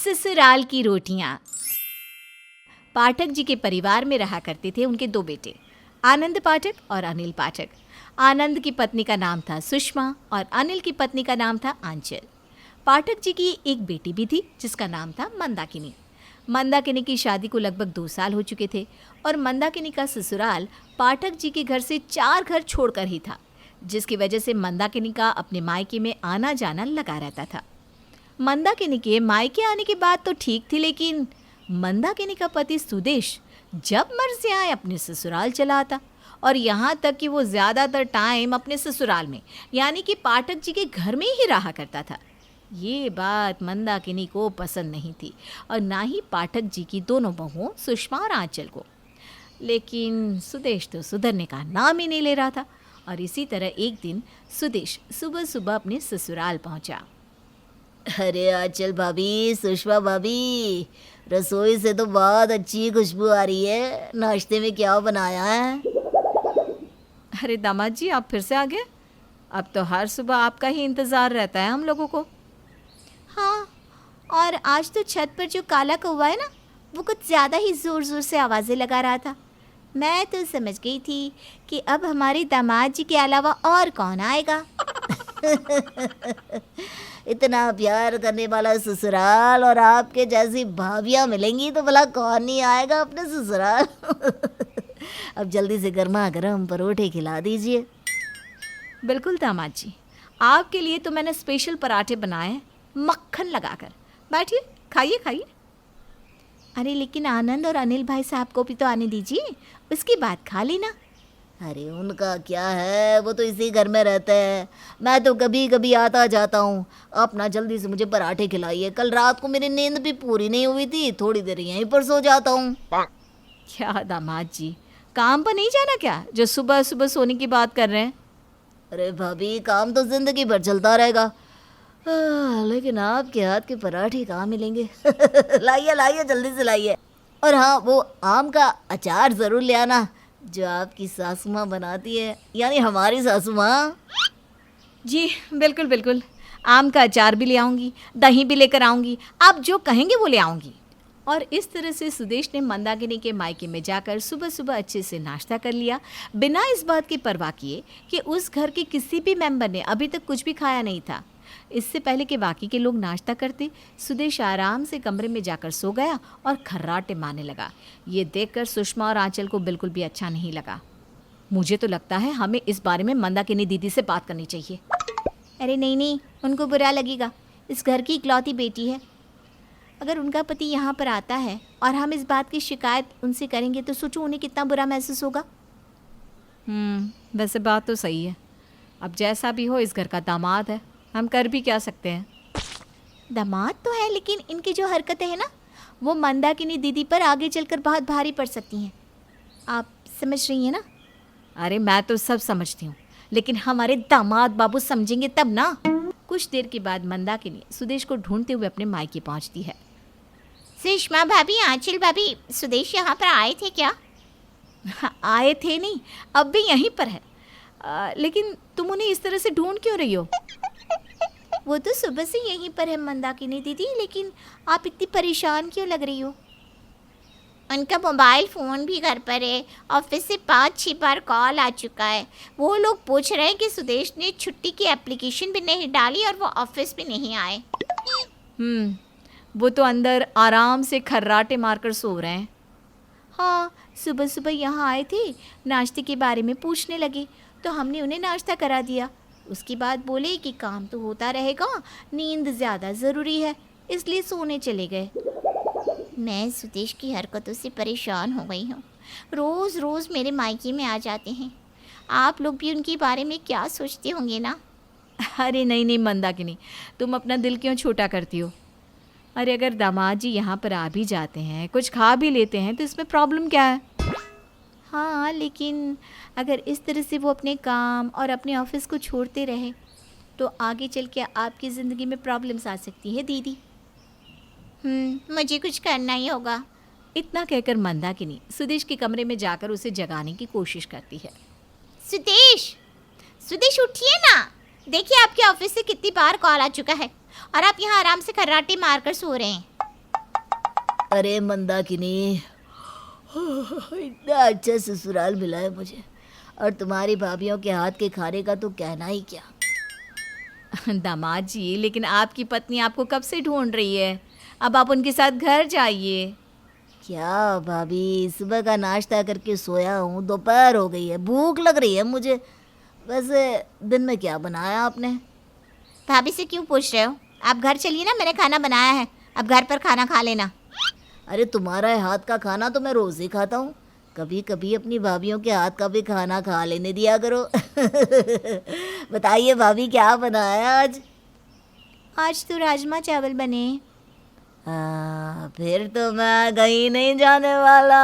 ससुराल की रोटियां। पाठक जी के परिवार में रहा करते थे उनके दो बेटे, आनंद पाठक और अनिल पाठक। आनंद की पत्नी का नाम था सुषमा और अनिल की पत्नी का नाम था आंचल। पाठक जी की एक बेटी भी थी जिसका नाम था मंदाकिनी। मंदाकिनी की शादी को लगभग 2 साल हो चुके थे और मंदाकिनी का ससुराल पाठक जी के घर से 4 घर छोड़कर ही था, जिसकी वजह से मंदाकिनी का अपने मायके में आना जाना लगा रहता था। मंदाकिनी के मायके आने की बात तो ठीक थी, लेकिन मंदाकिनी का पति सुदेश जब मर्जी आए अपने ससुराल चला आता, और यहाँ तक कि वो ज़्यादातर टाइम अपने ससुराल में यानी कि पाठक जी के घर में ही रहा करता था। ये बात मंदाकिनी को पसंद नहीं थी और ना ही पाठक जी की दोनों बहुओं सुषमा और आंचल को। लेकिन सुदेश तो सुधरने का नाम ही नहीं ले रहा था और इसी तरह एक दिन सुदेश सुबह सुबह अपने ससुराल पहुंचा। अरे आंचल भाभी, सुषमा भाभी, रसोई से तो बहुत अच्छी खुशबू आ रही है। नाश्ते में क्या बनाया है? अरे दामाद जी, आप फिर से आ गए? अब तो हर सुबह आपका ही इंतज़ार रहता है हम लोगों को। हाँ, और आज तो छत पर जो काला कौवा है ना, वो कुछ ज़्यादा ही ज़ोर ज़ोर से आवाज़ें लगा रहा था। मैं तो समझ गई थी कि अब हमारे दामाद जी के अलावा और कौन आएगा। इतना प्यार करने वाला ससुराल और आपके जैसी भाभियाँ मिलेंगी तो भला कौन नहीं आएगा अपने ससुराल। अब जल्दी से गर्मा गर्म परोठे खिला दीजिए। बिल्कुल दामाद जी, आपके लिए तो मैंने स्पेशल पराठे बनाए हैं मक्खन लगाकर। बैठिए, खाइए खाइए। अरे लेकिन आनंद और अनिल भाई साहब को भी तो आने दीजिए, उसकी बात खा लेना। अरे उनका क्या है, वो तो इसी घर में रहते हैं। मैं तो कभी कभी आता जाता हूँ। आप ना जल्दी से मुझे पराठे खिलाइए। कल रात को मेरी नींद भी पूरी नहीं हुई थी, थोड़ी देर यहीं पर सो जाता हूँ। क्या दामाद जी, काम पर नहीं जाना क्या जो सुबह सुबह सोने की बात कर रहे हैं? अरे भाभी, काम तो जिंदगी भर चलता रहेगा, लेकिन आपके हाथ के पराठे कहाँ मिलेंगे। लाइए लाइए, जल्दी से लाइए। और हाँ, वो आम का अचार ज़रूर ले आना जो आपकी सासू माँ बनाती है, यानी हमारी सासू माँ। जी बिल्कुल बिल्कुल, आम का अचार भी ले आऊँगी, दही भी लेकर आऊँगी, आप जो कहेंगे वो ले आऊँगी। और इस तरह से सुदेश ने मंदाकिनी के मायके में जाकर सुबह सुबह अच्छे से नाश्ता कर लिया, बिना इस बात की परवाह किए कि उस घर के किसी भी मेंबर ने अभी तक कुछ भी खाया नहीं था। इससे पहले कि बाकी के लोग नाश्ता करते, सुदेश आराम से कमरे में जाकर सो गया और खर्राटे मारने लगा। ये देखकर सुषमा और आंचल को बिल्कुल भी अच्छा नहीं लगा। मुझे तो लगता है हमें इस बारे में मंदाकिनी दीदी से बात करनी चाहिए। अरे नहीं नहीं, उनको बुरा लगेगा, इस घर की इकलौती बेटी है। अगर उनका पति यहाँ पर आता है और हम इस बात की शिकायत उनसे करेंगे तो सोचो उन्हें कितना बुरा महसूस होगा। वैसे बात तो सही है। अब जैसा भी हो, इस घर का दामाद है, हम कर भी क्या सकते हैं। दामाद तो है, लेकिन इनकी जो हरकतें हैं ना, वो मंदाकिनी दीदी पर आगे चलकर बहुत भारी पड़ सकती हैं। आप समझ रही हैं ना? अरे मैं तो सब समझती हूँ, लेकिन हमारे दामाद बाबू समझेंगे तब ना। कुछ देर के बाद मंदाकिनी सुदेश को ढूंढते हुए अपने मायके पहुँचती है। सुषमा भाभी, आंचल भाभी, सुदेश यहाँ पर आए थे क्या? आए थे नहीं, अब भी यहीं पर है। लेकिन तुम उन्हें इस तरह से ढूंढ क्यों रही हो? वो तो सुबह से यहीं पर है मंदाकिनी दीदी, लेकिन आप इतनी परेशान क्यों लग रही हो? उनका मोबाइल फ़ोन भी घर पर है, ऑफिस से 5-6 बार कॉल आ चुका है। वो लोग पूछ रहे हैं कि सुदेश ने छुट्टी की एप्लीकेशन भी नहीं डाली और वो ऑफिस भी नहीं आए। वो तो अंदर आराम से खर्राटे मारकर सो रहे हैं। हाँ, सुबह सुबह यहाँ आए थे, नाश्ते के बारे में पूछने लगे तो हमने उन्हें नाश्ता करा दिया। उसके बाद बोले कि काम तो होता रहेगा, नींद ज़्यादा ज़रूरी है, इसलिए सोने चले गए। मैं सुदेश की हरकतों से परेशान हो गई हूँ। रोज़ रोज़ मेरे मायके में आ जाते हैं। आप लोग भी उनके बारे में क्या सोचते होंगे ना? अरे नहीं नहीं मंदाकिनी, तुम अपना दिल क्यों छोटा करती हो? अरे अगर दामाद जी यहाँ पर आ भी जाते हैं, कुछ खा भी लेते हैं, तो इसमें प्रॉब्लम क्या है? हाँ, लेकिन अगर इस तरह से वो अपने काम और अपने ऑफिस को छोड़ते रहे तो आगे चल के आपकी ज़िंदगी में प्रॉब्लम्स आ सकती है दीदी। मुझे कुछ करना ही होगा। इतना कहकर मंदाकिनी सुदेश के कमरे में जाकर उसे जगाने की कोशिश करती है। सुदेश, सुदेश उठिए ना, देखिए आपके ऑफिस से कितनी बार कॉल आ चुका है और आप यहाँ आराम से खर्राटे मारकर सो रहे हैं। अरे मंदाकिनी, इतना अच्छा ससुराल मिला है मुझे, और तुम्हारी भाभीयों के हाथ के खाने का तो कहना ही क्या। दामाद जी, लेकिन आपकी पत्नी आपको कब से ढूंढ रही है, अब आप उनके साथ घर जाइए। क्या भाभी, सुबह का नाश्ता करके सोया हूँ, दोपहर हो गई है, भूख लग रही है मुझे। वैसे दिन में क्या बनाया आपने? भाभी से क्यों पूछ रहे हो? आप घर चलिए ना, मैंने खाना बनाया है, अब घर पर खाना खा लेना। अरे तुम्हारा हाथ का खाना तो मैं रोज़ ही खाता हूँ, कभी कभी अपनी भाभीयों के हाथ का भी खाना खा लेने दिया करो। बताइए भाभी, क्या बनाया आज? आज तो राजमा चावल बने। फिर तो मैं कहीं नहीं जाने वाला।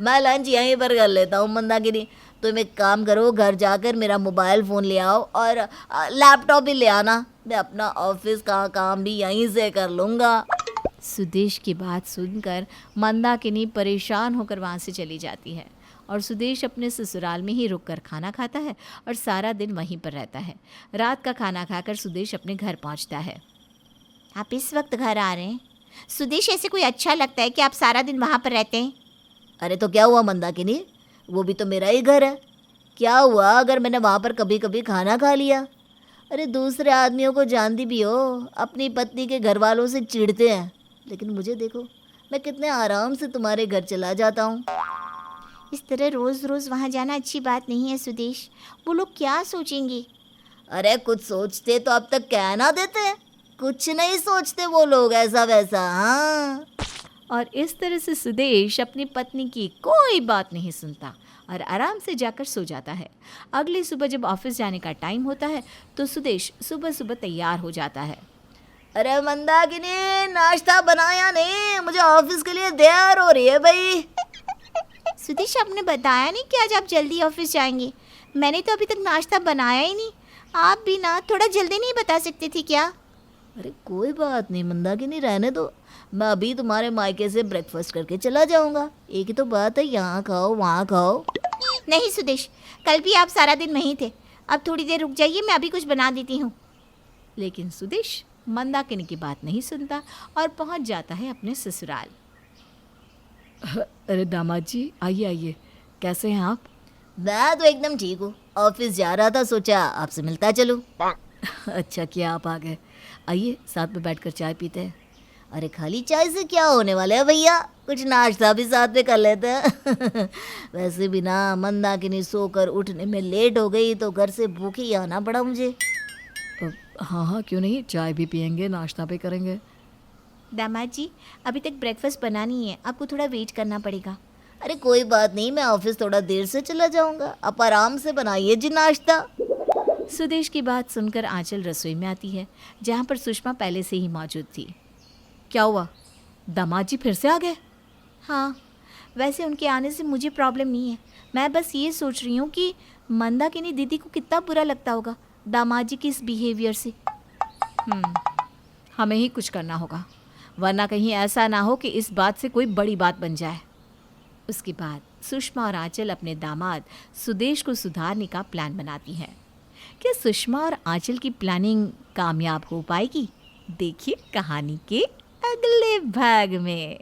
मैं लंच यहीं पर कर लेता हूँ मंदाकिनी। तुम एक काम करो, घर जाकर मेरा मोबाइल फ़ोन ले आओ और लैपटॉप भी ले आना, मैं अपना ऑफिस का काम भी यहीं से कर लूँगा। सुदेश की बात सुनकर मंदाकिनी परेशान होकर वहाँ से चली जाती है और सुदेश अपने ससुराल में ही रुककर खाना खाता है और सारा दिन वहीं पर रहता है। रात का खाना खाकर सुदेश अपने घर पहुँचता है। आप इस वक्त घर आ रहे हैं? सुदेश, ऐसे कोई अच्छा लगता है कि आप सारा दिन वहाँ पर रहते हैं? अरे तो क्या हुआ मंदाकिनी, वो भी तो मेरा ही घर है। क्या हुआ अगर मैंने वहाँ पर कभी कभी खाना खा लिया? अरे दूसरे आदमियों को जानती भी हो, अपनी पत्नी के घर वालों से चिढ़ते हैं, लेकिन मुझे देखो, मैं कितने आराम से तुम्हारे घर चला जाता हूँ। इस तरह रोज़ रोज़ वहाँ जाना अच्छी बात नहीं है सुदेश, वो लोग क्या सोचेंगे? अरे कुछ सोचते तो अब तक कहना देते, कुछ नहीं सोचते वो लोग ऐसा वैसा। हाँ, और इस तरह से सुदेश अपनी पत्नी की कोई बात नहीं सुनता और आराम से जाकर सो जाता है। अगली सुबह जब ऑफिस जाने का टाइम होता है तो सुदेश सुबह सुबह तैयार हो जाता है। अरे मंदाकिनी, नाश्ता बनाया नहीं, मुझे ऑफिस के लिए देर हो रही है भाई। सुदेश, आपने बताया नहीं कि आज आप जल्दी ऑफिस जाएंगे? मैंने तो अभी तक नाश्ता बनाया ही नहीं। आप भी ना थोड़ा जल्दी नहीं बता सकती थी क्या? अरे कोई बात नहीं मंदाकिनी, रहने दो, मैं अभी तुम्हारे मायके से ब्रेकफास्ट करके चला जाऊंगा। एक ही तो बात है, यहाँ खाओ वहाँ खाओ। नहीं सुदेश, कल भी आप सारा दिन वहीं थे, अब थोड़ी देर रुक जाइए, मैं अभी कुछ बना देती हूँ। लेकिन सुदेश मंदाकिनी की बात नहीं सुनता और पहुंच जाता है अपने ससुराल। अरे दामाद जी, आइए आइए, कैसे हैं आप? मैं तो एकदम ठीक हूँ, ऑफिस जा रहा था, सोचा आपसे मिलता चलूँ। अच्छा किया आप आ गए, आइए साथ में बैठकर चाय पीते हैं। अरे खाली चाय से क्या होने वाला है भैया, कुछ नाश्ता भी साथ में कर लेते हैं। वैसे भी ना मंदाकिनी सोकर उठने में लेट हो गई तो घर से भूखे ही आना पड़ा मुझे। हाँ हाँ, क्यों नहीं, चाय भी पियेंगे, नाश्ता भी करेंगे। दामाद जी, अभी तक ब्रेकफास्ट बना नहीं है, आपको थोड़ा वेट करना पड़ेगा। अरे कोई बात नहीं, मैं ऑफिस थोड़ा देर से चला जाऊंगा, आप आराम से बनाइए जी नाश्ता। सुदेश की बात सुनकर आंचल रसोई में आती है जहाँ पर सुषमा पहले से ही मौजूद थी। क्या हुआ, दामाद जी फिर से आ गए? हाँ, वैसे उनके आने से मुझे प्रॉब्लम नहीं है, मैं बस ये सोच रही हूँ कि मंदाकिनी दीदी को कितना बुरा लगता होगा दामाद जी की इस बिहेवियर से। हमें ही कुछ करना होगा, वरना कहीं ऐसा ना हो कि इस बात से कोई बड़ी बात बन जाए। उसके बाद सुषमा और आंचल अपने दामाद सुदेश को सुधारने का प्लान बनाती हैं। क्या सुषमा और आंचल की प्लानिंग कामयाब हो पाएगी? देखिए कहानी के अगले भाग में।